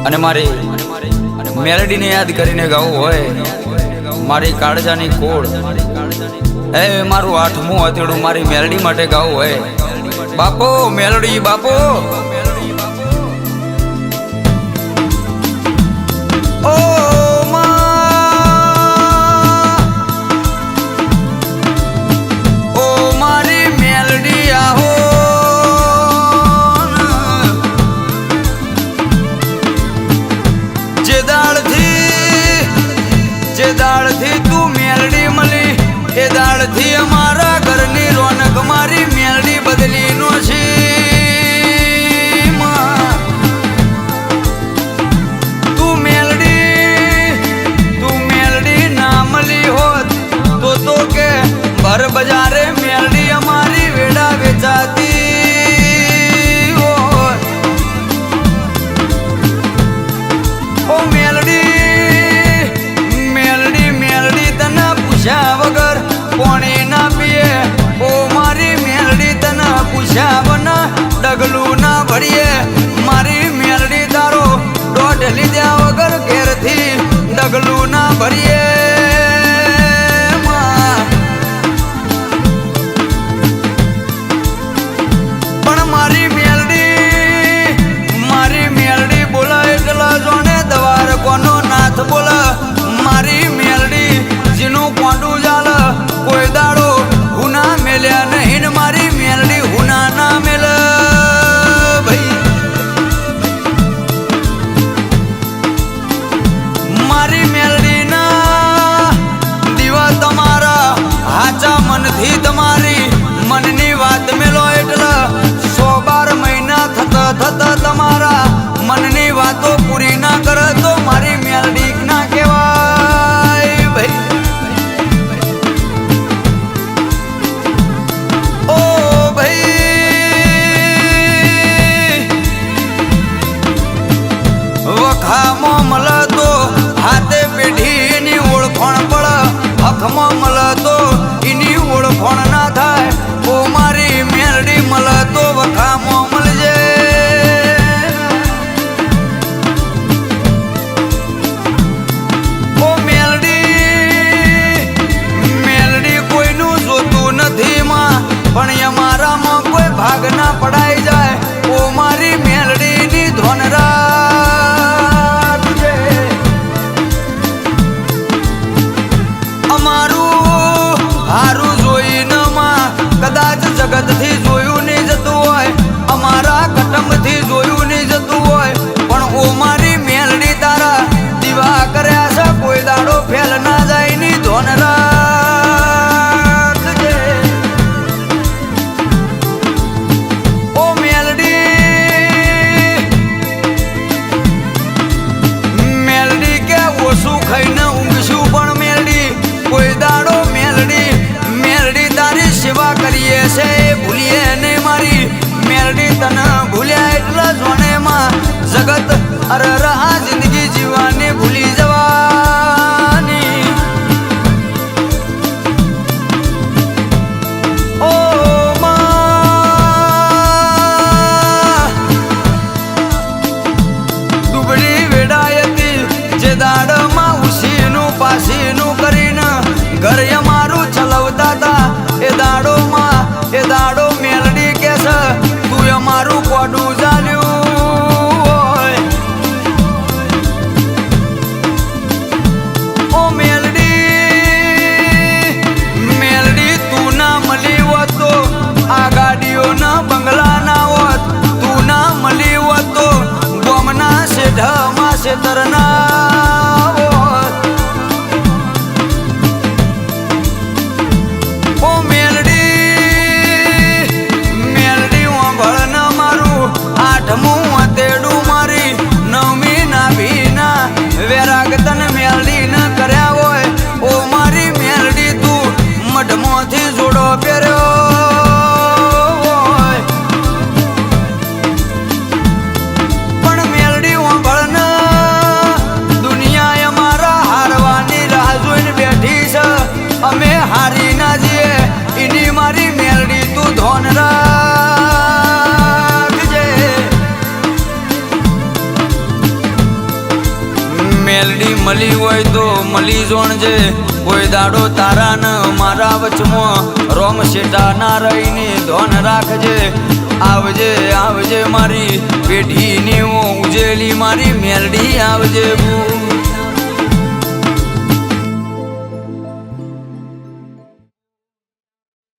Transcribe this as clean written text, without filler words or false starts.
અને મારી મેલડીને યાદ કરીને ગાવું હોય મારી કાળજાની કોળ એ મારું આઠમું હથેળું મારી મેલડી માટે ગાવું હોય બાપો મેલડી બાપો ઓ મારી મેલડી આહો જે દાળથી તું મેલડી મળી એ દાળથી અમારા ઘરની રોનક મારી મેલડી બદલી નો છે તું મેલડી ના મળી હોત તો કે ભર બજારે મેલડી અમારી વેડા વેચાતી હોત ઓ મેલડી તને પૂછ્યા વગર કોણી ના પીએ ઓ મારી મેલડી તને પૂછ્યા વના ડગલું ના ભરીએ મારી મેલડી તારો દોઢ લીધા વગર ઘેરથી ડગલું ના ભરીએ પણ મારી મેલડી બોલા એટલા જોને દવાર કોનો નાથ બોલા મારી મેલડી જીનું કોંડું જાલ કોઈ દાડો હુના મેલ્યા નહીં મારી મેલડી હુના ના મેલ ભાઈ મારી મેલડી ના દીવા તમારા હાચા મનથી તમારી મનની વાત મેલો એટલે 112 મહિના થતા તમારા મનની વાતો પૂરી ના કરે તો મારી મેલડી ના કહેવાય ભાઈ ઓ ભાઈ વખામાં મળે તો હાથે પેઢીની ઓળખણ પડે હખમાં મળે તો એની ઓળખણ ના થાય ઓ મારી મેલડી મળે તો વખામાં મળજે પણ અમારામાં કોઈ ભાગ ના પડાઈ જાય ઓ મારી મેલડીની ધોન રાખજે અમારું હારું જોઈને માં કદાચ જગતથી જોયું નહીં જતું હોય અમારા કટમથી જોયું નહીં જતું હોય પણ ઓ મારી મેલડી તારા દીવા કર્યા છે કોઈ દાડો ફેલ ના જાય ની ધોન ખાઈને ઊંઘશું પણ મેલડી કોઈ દાડો મેલડી તારી સેવા કરીએ છે ભૂલીએ ને મારી મેલડી તને ભૂલ્યા એટલા જોણેમાં જગત અરે આ જિંદગી જીવવાની ભૂલી જવાની ઓ દુબળી વેડાયતી જે દાડમાં પાસીનું કરીને ઘર અમારું ચલાવતા હતા એ દાડો મેલડી કે છે તું અમારું કોડું ચાલ્યું હોય ઓ મેલડી તું ના મળી હોત તો આ ગાડીઓ ના બંગલા ના હોત તું ના મળી હોત તો ગોમના શેઢમાં શેતરના મળી હોય તો મળી જોણજે કોઈ દાડો તારા ન મારા વચમાં રોમ શેઠા ના રહીને ધોન રાખજે આવજે આવજે મારી પેઢીની ઉજેલી મારી મેલડી આવજે.